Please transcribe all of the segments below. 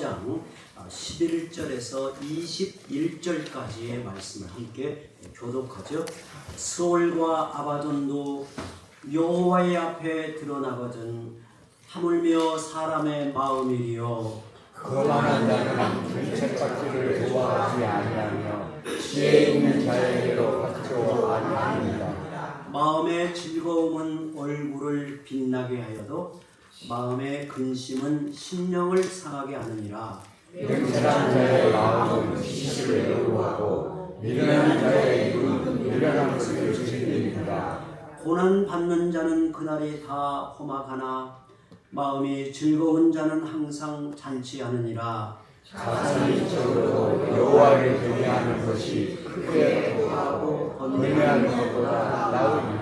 15장 11절에서 21절까지의 말씀을 함께 교독하죠. 스올과 아바돈도 여호와의 앞에 드러나거든 하물며 사람의 마음이리요 거만한 자는 정책받기를 좋아하지 아니하며 지혜 있는 자에게로 갖추어 아니합니다. 마음의 즐거움은 얼굴을 빛나게 하여도 마음의 근심은 심령을 상하게 하느니라. 명철한 자의 마음은 지식을 연구하고 미련한 자의 눈은 미련한 것을 즐깁니다. 고난 받는 자는 그날이 다 험악하나 마음이 즐거운 자는 항상 잔치하느니라. 가산이적으로 여호와를 경외하는 것이 크게 더하고 번뇌하는 것보다 나으니라.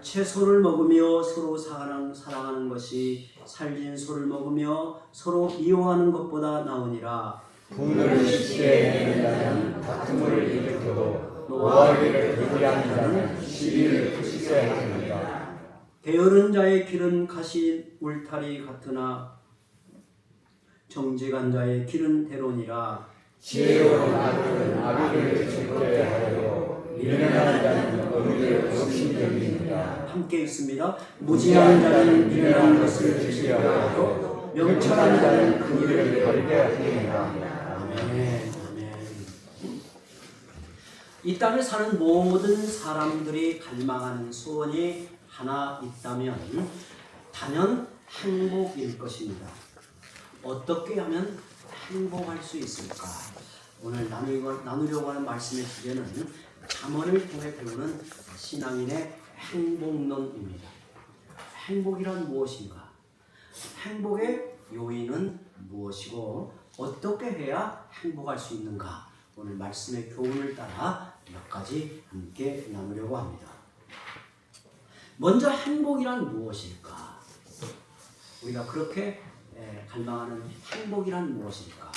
채소를 먹으며 서로 사랑하는 것이 살진 소를 먹으며 서로 미워하는 것보다 나으니라. 분을 쉽게 내는 자는 다툼을 일으켜도 노하기를 더디하는 자는 시비를 크게 합니다. 게으른 자의 길은 가시 울타리 같으나 정직한 자의 길은 대로니라. 지혜로운 아들은 아비를 즐겁게 하려고 미련한 자는 어미를 욕심적입니다. 함께 읽습니다. 무지한 자는 미련한 것을 지혜하고 명철한 자는 그 일을 바르게 하리라. 아멘. 이 땅에 사는 모든 사람들이 갈망하는 소원이 하나 있다면 단연 행복일 것입니다. 어떻게 하면 행복할 수 있을까? 오늘 나누려고 하는 말씀의 주제는 잠언을 통해 배우는 신앙인의 행복론입니다. 행복이란 무엇인가? 행복의 요인은 무엇이고 어떻게 해야 행복할 수 있는가? 오늘 말씀의 교훈을 따라 몇 가지 함께 나누려고 합니다. 먼저 행복이란 무엇일까? 우리가 그렇게 갈망하는 행복이란 무엇일까?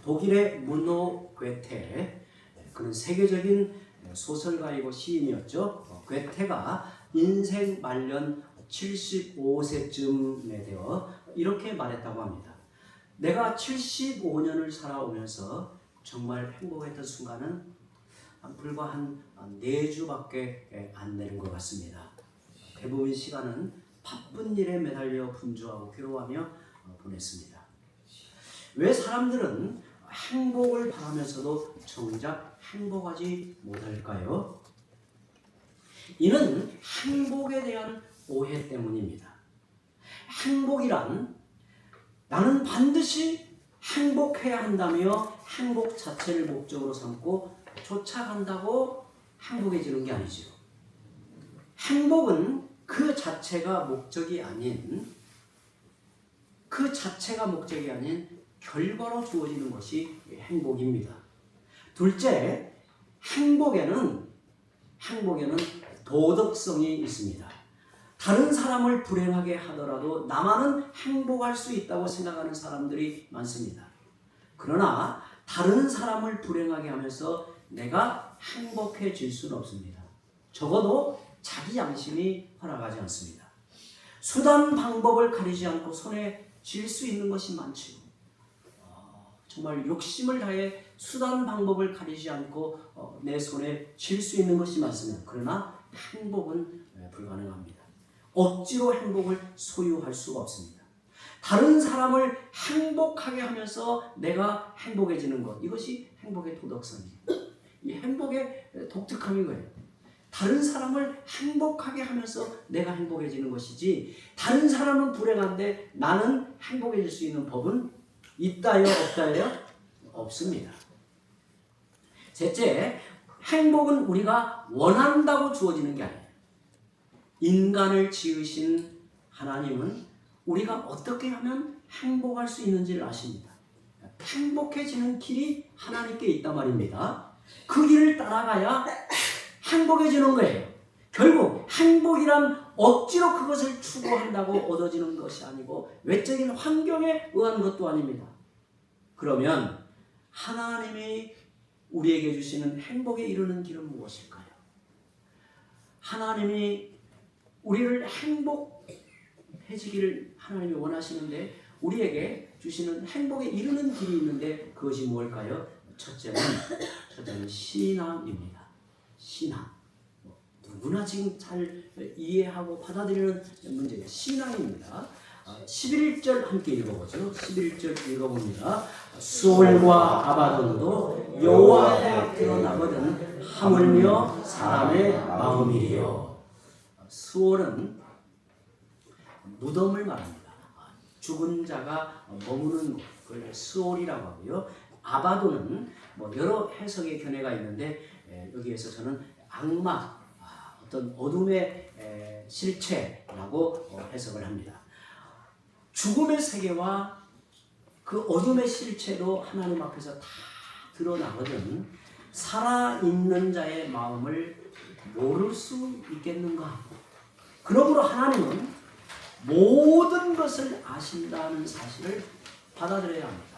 독일의 문호 괴테, 그는 세계적인 소설가이고 시인이었죠. 괴테가 인생 말년 75세쯤에 되어 이렇게 말했다고 합니다. 내가 75년을 살아오면서 정말 행복했던 순간은 불과 한 4주밖에 안 되는 것 같습니다. 대부분 시간은 바쁜 일에 매달려 분주하고 괴로워하며 보냈습니다. 왜 사람들은 행복을 바라면서도 정작 행복하지 못할까요? 이는 행복에 대한 오해 때문입니다. 행복이란 나는 반드시 행복해야 한다며 행복 자체를 목적으로 삼고 쫓아간다고 행복해지는 게 아니죠. 행복은 그 자체가 목적이 아닌 결과로 주어지는 것이 행복입니다. 둘째, 행복에는 도덕성이 있습니다. 다른 사람을 불행하게 하더라도 나만은 행복할 수 있다고 생각하는 사람들이 많습니다. 그러나 다른 사람을 불행하게 하면서 내가 행복해질 수는 없습니다. 적어도 자기 양심이 허락하지 않습니다. 수단 방법을 가리지 않고 손에 쥘 수 있는 것이 많지요. 정말 욕심을 다해 수단 방법을 가리지 않고 내 손에 쥘 수 있는 것이 많습니다. 그러나 행복은 불가능합니다. 억지로 행복을 소유할 수가 없습니다. 다른 사람을 행복하게 하면서 내가 행복해지는 것, 이것이 행복의 도덕성이에요. 이 행복의 독특함인 거예요. 다른 사람을 행복하게 하면서 내가 행복해지는 것이지, 다른 사람은 불행한데 나는 행복해질 수 있는 법은 있다요, 없다요? 없습니다. 셋째, 행복은 우리가 원한다고 주어지는 게 아니에요. 인간을 지으신 하나님은 우리가 어떻게 하면 행복할 수 있는지를 아십니다. 행복해지는 길이 하나님께 있단 말입니다. 그 길을 따라가야 행복해지는 거예요. 결국 행복이란 억지로 그것을 추구한다고 얻어지는 것이 아니고 외적인 환경에 의한 것도 아닙니다. 그러면 하나님이 우리에게 주시는 행복에 이르는 길은 무엇일까요? 하나님이 우리를 행복해지기를 하나님이 원하시는데 우리에게 주시는 행복에 이르는 길이 있는데 그것이 뭘까요? 첫째는 신앙입니다. 신앙. 누구나 지금 잘 이해하고 받아들이는 문제예요. 신앙입니다. 11절 함께 읽어보죠. 11절 읽어봅니다. 수올과 아바돈도 여호와 앞으로 나거든 하물며 사람의 마음이리요. 수올은 무덤을 말합니다. 죽은 자가 머무는 곳을 수올이라고 하고요. 아바돈은 여러 해석의 견해가 있는데 여기에서 저는 악마, 어떤 어둠의 실체라고 해석을 합니다. 죽음의 세계와 그 어둠의 실체로 하나님 앞에서 다 드러나거든 살아있는 자의 마음을 모를 수 있겠는가? 그러므로 하나님은 모든 것을 아신다는 사실을 받아들여야 합니다.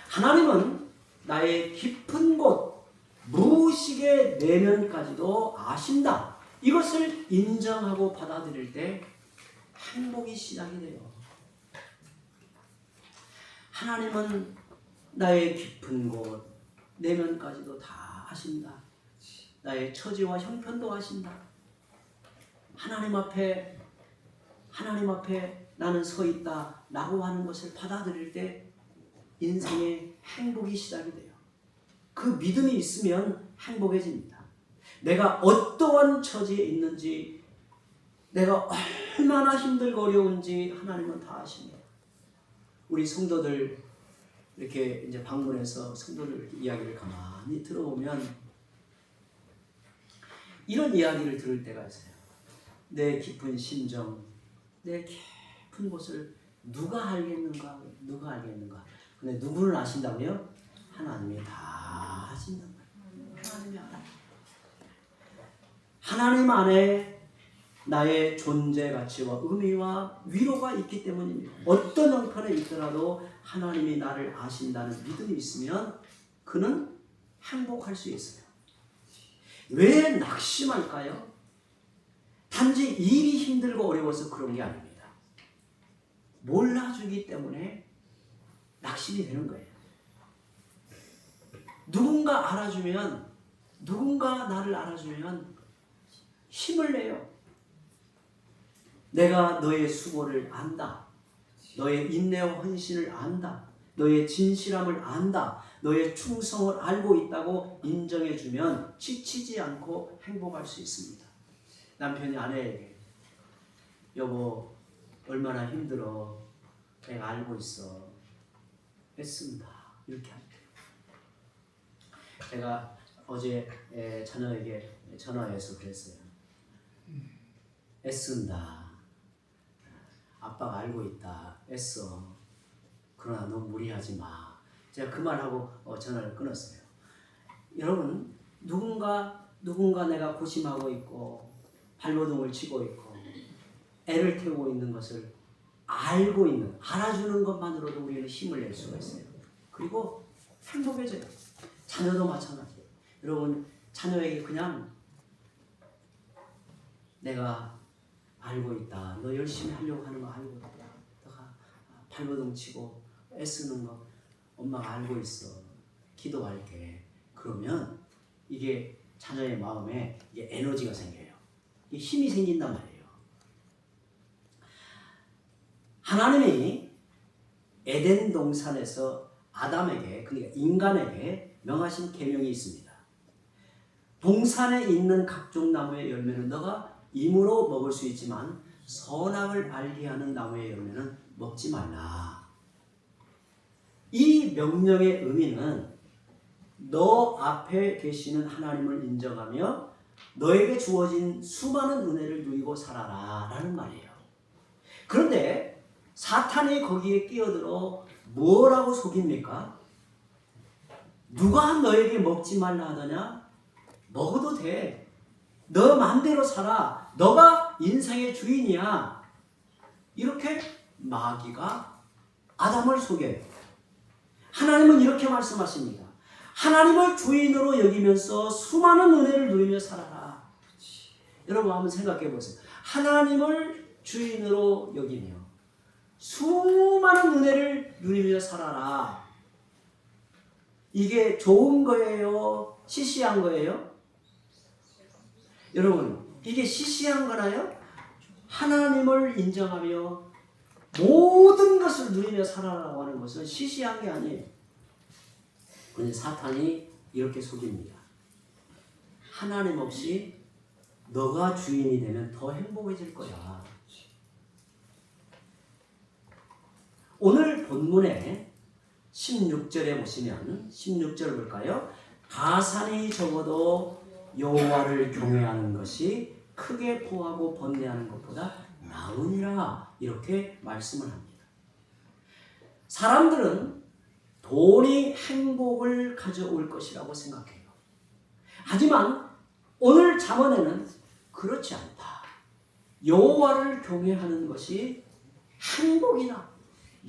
하나님은 나의 깊은 곳, 무의식의 내면까지도 아신다. 이것을 인정하고 받아들일 때 행복이 시작이 돼요. 하나님은 나의 깊은 곳, 내면까지도 다 아신다. 나의 처지와 형편도 아신다. 하나님 앞에 나는 서 있다 라고 하는 것을 받아들일 때 인생의 행복이 시작이 돼요. 그 믿음이 있으면 행복해집니다. 내가 어떠한 처지에 있는지, 내가 얼마나 힘들고 어려운지 하나님은 다 아십니다. 우리 성도들 이렇게 이제 방문해서 성도들 이야기를 가만히 들어보면 이런 이야기를 들을 때가 있어요. 내 깊은 심정, 내 깊은 곳을 누가 알겠는가? 누가 알겠는가? 근데 누구를 아신다고요? 하나님이 다 아신단 말이에요. 하나님이 알아. 하나님 안에 나의 존재 가치와 의미와 위로가 있기 때문입니다. 어떤 형편에 있더라도 하나님이 나를 아신다는 믿음이 있으면 그는 행복할 수 있어요. 왜 낙심할까요? 단지 일이 힘들고 어려워서 그런 게 아닙니다. 몰라주기 때문에 낙심이 되는 거예요. 누군가 알아주면, 누군가 나를 알아주면 힘을 내요. 내가 너의 수고를 안다. 너의 인내와 헌신을 안다. 너의 진실함을 안다. 너의 충성을 알고 있다고 인정해주면 지치지 않고 행복할 수 있습니다. 남편이 아내에게 여보 얼마나 힘들어. 내가 알고 있어. 애쓴다. 이렇게 합니다. 제가 어제 자녀에게 전화해서 그랬어요. 애쓴다. 아빠가 알고 있다. 애써. 그러나 너무 무리하지 마. 제가 그 말하고 전화를 끊었어요. 여러분, 누군가 내가 고심하고 있고 발버둥을 치고 있고 애를 태우고 있는 것을 알고 있는, 알아주는 것만으로도 우리는 힘을 낼 수가 있어요. 그리고 행복해져요. 자녀도 마찬가지예요. 여러분, 자녀에게 그냥 내가 알고 있다. 너 열심히 하려고 하는 거 알고 있다. 너가 발버둥 치고 애쓰는 거 엄마가 알고 있어. 기도할게. 그러면 이게 자녀의 마음에 이게 에너지가 생겨요. 이게 힘이 생긴단 말이에요. 하나님이 에덴 동산에서 아담에게, 그러니까 인간에게 명하신 계명이 있습니다. 동산에 있는 각종 나무의 열매는 너가 임으로 먹을 수 있지만 선악을 알게 하는 나무의 열매는 먹지 말라. 이 명령의 의미는 너 앞에 계시는 하나님을 인정하며 너에게 주어진 수많은 은혜를 누리고 살아라 라는 말이에요. 그런데 사탄이 거기에 끼어들어 뭐라고 속입니까? 누가 너에게 먹지 말라 하더냐? 먹어도 돼. 너 마음대로 살아. 너가 인생의 주인이야. 이렇게 마귀가 아담을 속여요. 하나님은 이렇게 말씀하십니다. 하나님을 주인으로 여기면서 수많은 은혜를 누리며 살아라. 여러분 한번 생각해 보세요. 하나님을 주인으로 여기며 수많은 은혜를 누리며 살아라. 이게 좋은 거예요? 시시한 거예요? 여러분, 이게 시시한 거나요? 하나님을 인정하며 모든 것을 누리며 살아라고 하는 것은 시시한 게 아니에요. 그런데 사탄이 이렇게 속입니다. 하나님 없이 너가 주인이 되면 더 행복해질 거야. 오늘 본문에 16절에 보시면 16절 볼까요? 가산이 적어도 여호와를 경외하는 것이 크게 포하고 번뇌하는 것보다 나으니라 이렇게 말씀을 합니다. 사람들은 돈이 행복을 가져올 것이라고 생각해요. 하지만 오늘 잠언에는 그렇지 않다. 여호와를 경외하는 것이 행복이다.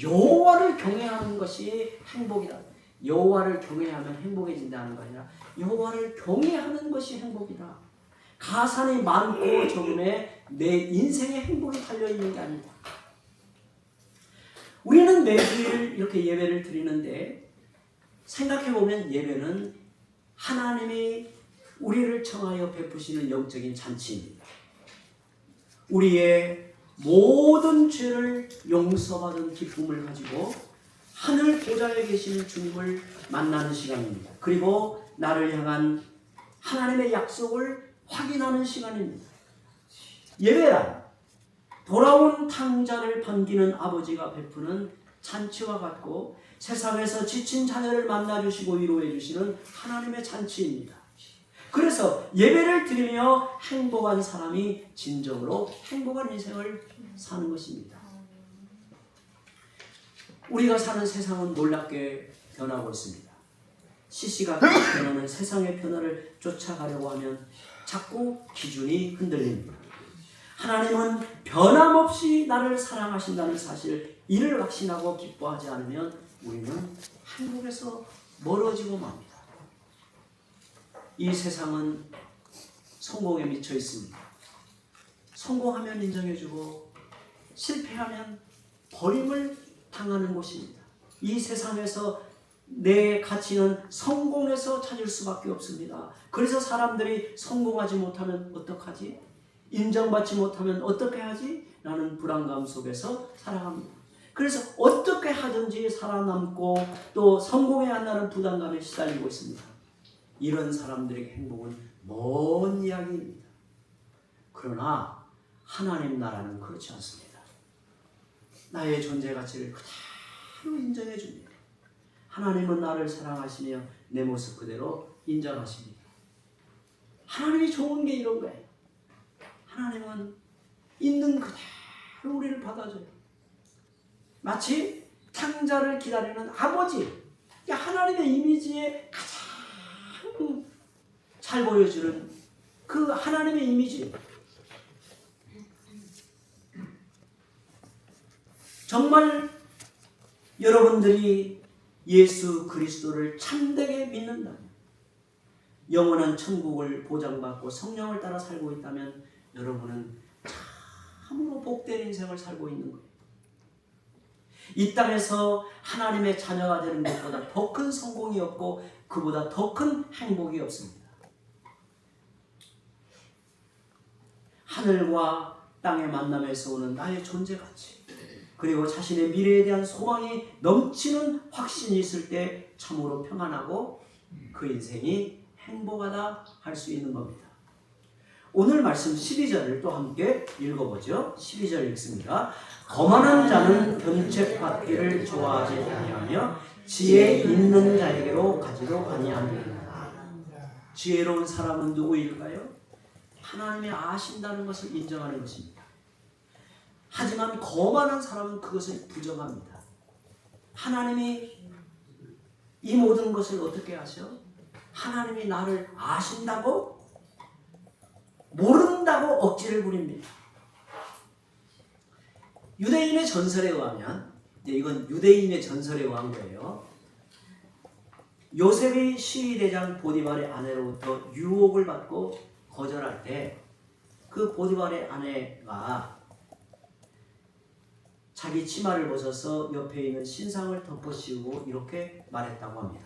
여호와를 경외하는 것이 행복이다. 여호와를 경외하면 행복해진다는 거 아니라 여호와를 경외하는 것이 행복이다. 가산이 많고 적음에 내 인생의 행복이 달려있는 게 아니다. 우리는 매주일 이렇게 예배를 드리는데 생각해보면 예배는 하나님이 우리를 청하여 베푸시는 영적인 잔치입니다. 우리의 모든 죄를 용서받은 기쁨을 가지고 하늘 보좌에 계시는 주님을 만나는 시간입니다. 그리고 나를 향한 하나님의 약속을 확인하는 시간입니다. 예배란 돌아온 탕자를 반기는 아버지가 베푸는 잔치와 같고 세상에서 지친 자녀를 만나주시고 위로해 주시는 하나님의 잔치입니다. 그래서 예배를 드리며 행복한 사람이 진정으로 행복한 인생을 사는 것입니다. 우리가 사는 세상은 놀랍게 변하고 있습니다. 시시각각 변하는 세상의 변화를 쫓아가려고 하면 자꾸 기준이 흔들립니다. 하나님은 변함없이 나를 사랑하신다는 사실, 이를 확신하고 기뻐하지 않으면 우리는 행복에서 멀어지고 맙니다. 이 세상은 성공에 미쳐 있습니다. 성공하면 인정해주고 실패하면 버림을 당하는 곳입니다. 이 세상에서 내 가치는 성공에서 찾을 수밖에 없습니다. 그래서 사람들이 성공하지 못하면 어떡하지? 인정받지 못하면 어떻게 하지? 라는 불안감 속에서 살아갑니다. 그래서 어떻게 하든지 살아남고 또 성공해야 한다는 부담감에 시달리고 있습니다. 이런 사람들에게 행복은 먼 이야기입니다. 그러나 하나님 나라는 그렇지 않습니다. 나의 존재 가치를 그대로 인정해 줍니다. 하나님은 나를 사랑하시며 내 모습 그대로 인정하십니다. 하나님이 좋은 게 이런 거예요. 하나님은 있는 그대로 우리를 받아줘요. 마치 탕자를 기다리는 아버지, 하나님의 이미지에 가장 잘 보여주는 그 하나님의 이미지. 정말 여러분들이 예수 그리스도를 참되게 믿는다면, 영원한 천국을 보장받고 성령을 따라 살고 있다면 여러분은 참으로 복된 인생을 살고 있는 거예요. 이 땅에서 하나님의 자녀가 되는 것보다 더 큰 성공이 없고 그보다 더 큰 행복이 없습니다. 하늘과 땅의 만남에서 오는 나의 존재 가치, 그리고 자신의 미래에 대한 소망이 넘치는 확신이 있을 때 참으로 평안하고 그 인생이 행복하다 할 수 있는 겁니다. 오늘 말씀 12절을 또 함께 읽어보죠. 12절 읽습니다. 거만한 자는 견책받기를 좋아하지 아니하며 지혜 있는 자에게로 가지도 아니하느니라. 지혜로운 사람은 누구일까요? 하나님이 아신다는 것을 인정하는 것입니다. 하지만 거만한 사람은 그것을 부정합니다. 하나님이 이 모든 것을 어떻게 아셔? 하나님이 나를 아신다고? 모른다고 억지를 부립니다. 유대인의 전설에 의하면, 이건 유대인의 전설에 의한 거예요. 요셉이 시위대장 보디발의 아내로부터 유혹을 받고 거절할 때 그 보디발의 아내가 자기 치마를 벗어서 옆에 있는 신상을 덮어씌우고 이렇게 말했다고 합니다.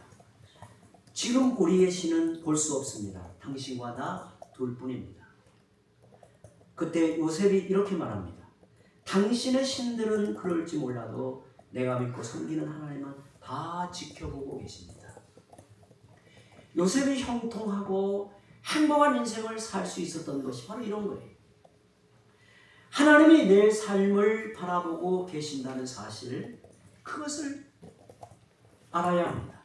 지금 우리의 신은 볼 수 없습니다. 당신과 나 둘 뿐입니다. 그때 요셉이 이렇게 말합니다. 당신의 신들은 그럴지 몰라도 내가 믿고 섬기는 하나님은 다 지켜보고 계십니다. 요셉이 형통하고 행복한 인생을 살 수 있었던 것이 바로 이런 거예요. 하나님이 내 삶을 바라보고 계신다는 사실, 그것을 알아야 합니다.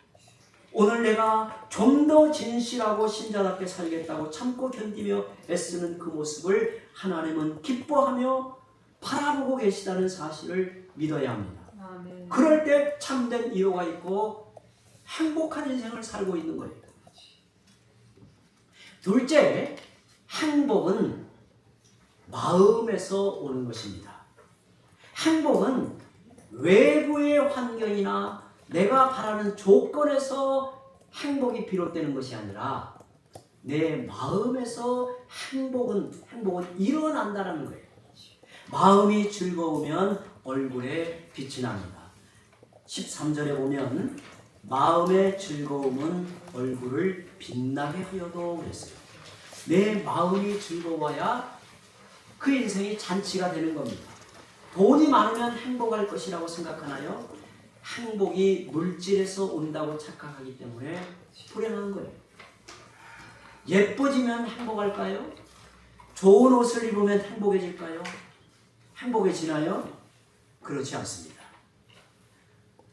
오늘 내가 좀 더 진실하고 신자답게 살겠다고 참고 견디며 애쓰는 그 모습을 하나님은 기뻐하며 바라보고 계시다는 사실을 믿어야 합니다. 아멘. 그럴 때 참된 이유가 있고 행복한 인생을 살고 있는 거예요. 둘째, 행복은 마음에서 오는 것입니다. 행복은 외부의 환경이나 내가 바라는 조건에서 행복이 비롯되는 것이 아니라 내 마음에서 행복은 일어난다는 거예요. 마음이 즐거우면 얼굴에 빛이 납니다. 13절에 보면 마음의 즐거움은 얼굴을 빛나게 하여도 그랬어요. 내 마음이 즐거워야 그 인생이 잔치가 되는 겁니다. 돈이 많으면 행복할 것이라고 생각하나요? 행복이 물질에서 온다고 착각하기 때문에 불행한 거예요. 예뻐지면 행복할까요? 좋은 옷을 입으면 행복해질까요? 행복해지나요? 그렇지 않습니다.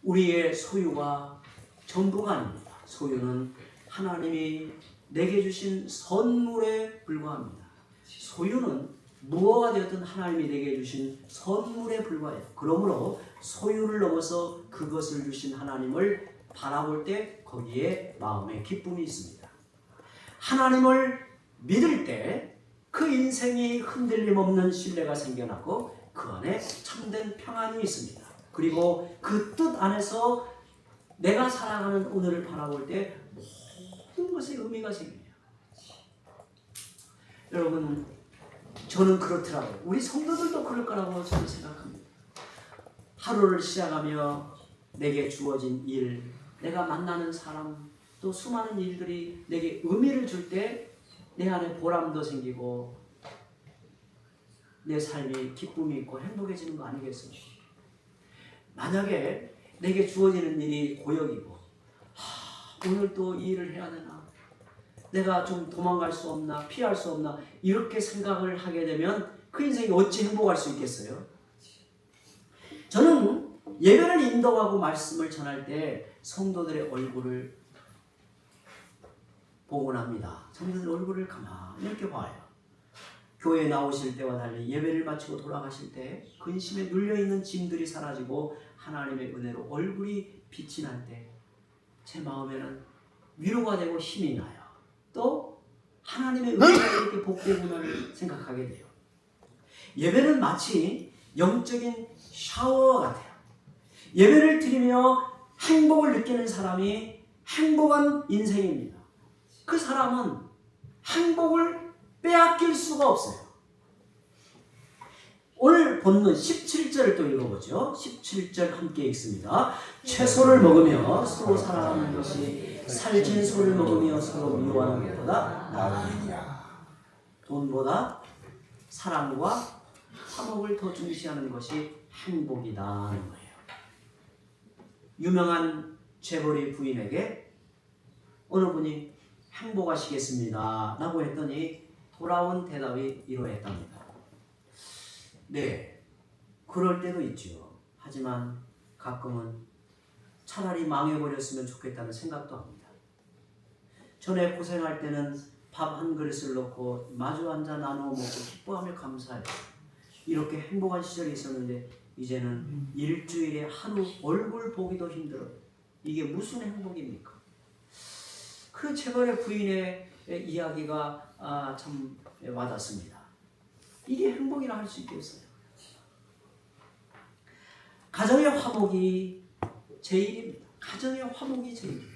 우리의 소유가 전부가 아닙니다. 소유는 하나님이 내게 주신 선물에 불과합니다. 소유는 무엇가 되었든 하나님이 내게 주신 선물에 불과해요. 그러므로 소유를 넘어서 그것을 주신 하나님을 바라볼 때 거기에 마음의 기쁨이 있습니다. 하나님을 믿을 때 그 인생이 흔들림 없는 신뢰가 생겨나고 그 안에 참된 평안이 있습니다. 그리고 그 뜻 안에서 내가 살아가는 오늘을 바라볼 때 모든 것에 의미가 생겨요. 여러분, 저는 그렇더라고요. 우리 성도들도 그럴 거라고 저는 생각합니다. 하루를 시작하며 내게 주어진 일, 내가 만나는 사람, 또 수많은 일들이 내게 의미를 줄 때 내 안에 보람도 생기고 내 삶이 기쁨이 있고 행복해지는 거 아니겠어요? 만약에 내게 주어지는 일이 고역이고 오늘 또 이 일을 해야 되나? 내가 좀 도망갈 수 없나? 피할 수 없나? 이렇게 생각을 하게 되면 그 인생이 어찌 행복할 수 있겠어요? 저는 예배를 인도하고 말씀을 전할 때 성도들의 얼굴을 보곤 합니다. 성도들 얼굴을 가만히 이렇게 봐요. 교회에 나오실 때와 달리 예배를 마치고 돌아가실 때 근심에 눌려있는 짐들이 사라지고 하나님의 은혜로 얼굴이 빛이 날 때 제 마음에는 위로가 되고 힘이 나요. 또 하나님의 은혜가 이렇게 복되구나를 생각하게 돼요. 예배는 마치 영적인 샤워 같아요. 예배를 드리며 행복을 느끼는 사람이 행복한 인생입니다. 그 사람은 행복을 빼앗길 수가 없어요. 오늘 본문 17절을 또 읽어보죠. 17절 함께 읽습니다. 채소를 먹으며 서로 사랑하는 것이 살찐 소를 먹으며 서로 미워하는 것보다 나으니라. 돈보다 사랑과 화목을 더 중시하는 것이 행복이다는 거예요. 유명한 재벌의 부인에게 어느 분이 행복하시겠습니다 라고 했더니 돌아온 대답이 이러했답니다. 네, 그럴 때도 있죠. 하지만 가끔은 차라리 망해버렸으면 좋겠다는 생각도 합니다. 전에 고생할 때는 밥 한 그릇을 넣고 마주 앉아 나누어 먹고 기뻐하며 감사해요. 이렇게 행복한 시절이 있었는데 이제는 일주일에 하루 얼굴 보기도 힘들어요. 이게 무슨 행복입니까? 그 재벌의 부인의 이야기가 참 와닿습니다. 이게 행복이라 할 수 있겠어요? 가정의 화목이 제일입니다. 가정의 화목이 제일입니다.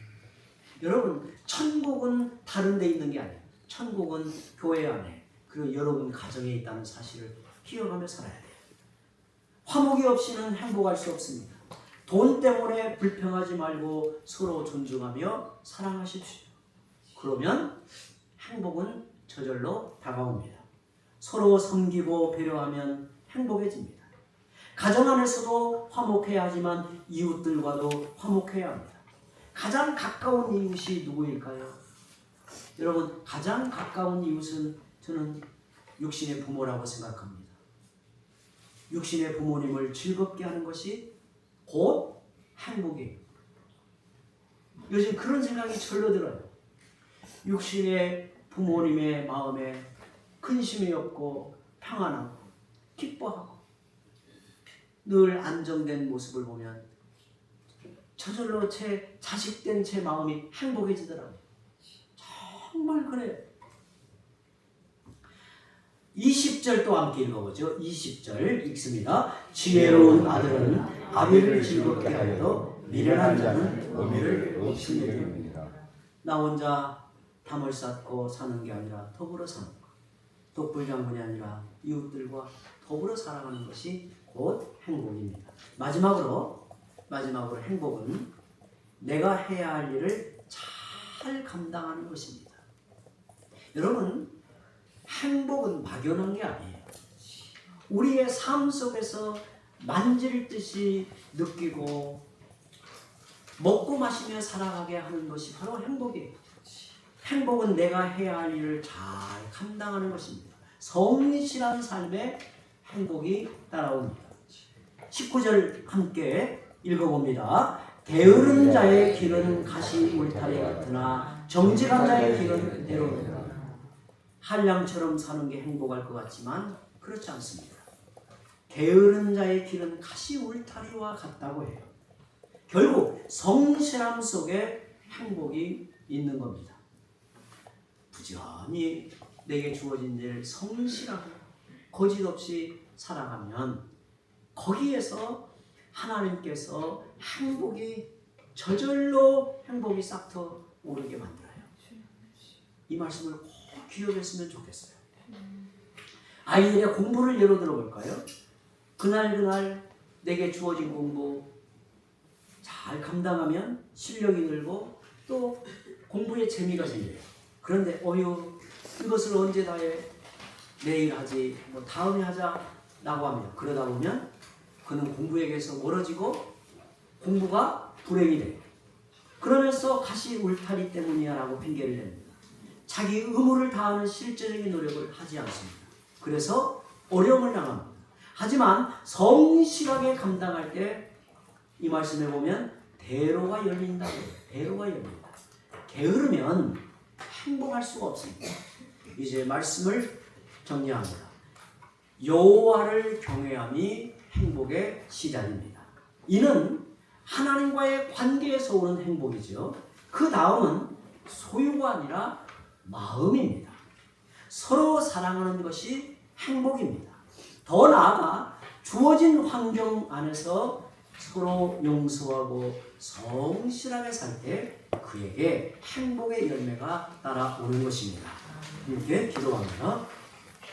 여러분, 천국은 다른 데 있는 게 아니에요. 천국은 교회 안에, 그리고 여러분 가정에 있다는 사실을 기억하며 살아야 돼요. 화목이 없이는 행복할 수 없습니다. 돈 때문에 불평하지 말고 서로 존중하며 사랑하십시오. 그러면 행복은 저절로 다가옵니다. 서로 섬기고 배려하면 행복해집니다. 가정 안에서도 화목해야 하지만 이웃들과도 화목해야 합니다. 가장 가까운 이웃이 누구일까요? 여러분, 가장 가까운 이웃은 저는 육신의 부모라고 생각합니다. 육신의 부모님을 즐겁게 하는 것이 곧 행복이에요. 요즘 그런 생각이 절로 들어요. 육신의 부모님의 마음에 근심이 없고 평안하고 기뻐하고 늘 안정된 모습을 보면 저절로 제 자식된 제 마음이 행복해지더라고요. 정말 그래요. 20절 또 함께 읽어보죠. 20절 읽습니다. 지혜로운 아들은 아비를 즐겁게 하여도 미련한 자는 의미를 없이게 됩니다. 나 혼자 담을 쌓고 사는 게 아니라 더불어 사는 것. 독불장군이 아니라 이웃들과 더불어 살아가는 것이 곧 행복입니다. 마지막으로 행복은 내가 해야 할 일을 잘 감당하는 것입니다. 여러분, 행복은 막연한 게 아니에요. 우리의 삶 속에서 만질 듯이 느끼고 먹고 마시며 살아가게 하는 것이 바로 행복이에요. 행복은 내가 해야 할 일을 잘 감당하는 것입니다. 성실한 삶에 행복이 따라옵니다. 19절 함께 읽어봅니다. 게으른 자의 길은 가시 울타리 같으나 정직한 자의 길은 대로다. 한량처럼 사는 게 행복할 것 같지만 그렇지 않습니다. 게으른 자의 길은 가시 울타리와 같다고 해요. 결국 성실함 속에 행복이 있는 겁니다. 부지런히 내게 주어진 일을 성실하고 거짓 없이 살아가면 거기에서 하나님께서 저절로 행복이 싹터 오르게 만들어요. 이 말씀을 꼭 기억했으면 좋겠어요. 아이들의 공부를 예로 들어볼까요? 그날 내게 주어진 공부 잘 감당하면 실력이 늘고 또 공부에 재미가 생겨요. 그런데 이것을 언제 다 해? 내일 하지, 다음에 하자라고 합니다. 그러다 보면 그는 공부에게서 멀어지고 공부가 불행이 돼요. 그러면서 가시 울타리 때문이야 라고 핑계를 냅니다. 자기 의무를 다하는 실제적인 노력을 하지 않습니다. 그래서 어려움을 당합니다. 하지만 성실하게 감당할 때 이 말씀에 보면 대로가 열린다고 해요. 대로가 열린다. 게으르면 행복할 수가 없습니다. 이제 말씀을 정리합니다. 여호와를 경외함이 행복의 시작입니다. 이는 하나님과의 관계에서 오는 행복이죠. 그 다음은 소유가 아니라 마음입니다. 서로 사랑하는 것이 행복입니다. 더 나아가 주어진 환경 안에서 서로 용서하고 성실하게 살 때 그에게 행복의 열매가 따라오는 것입니다. 이렇게 기도합니다.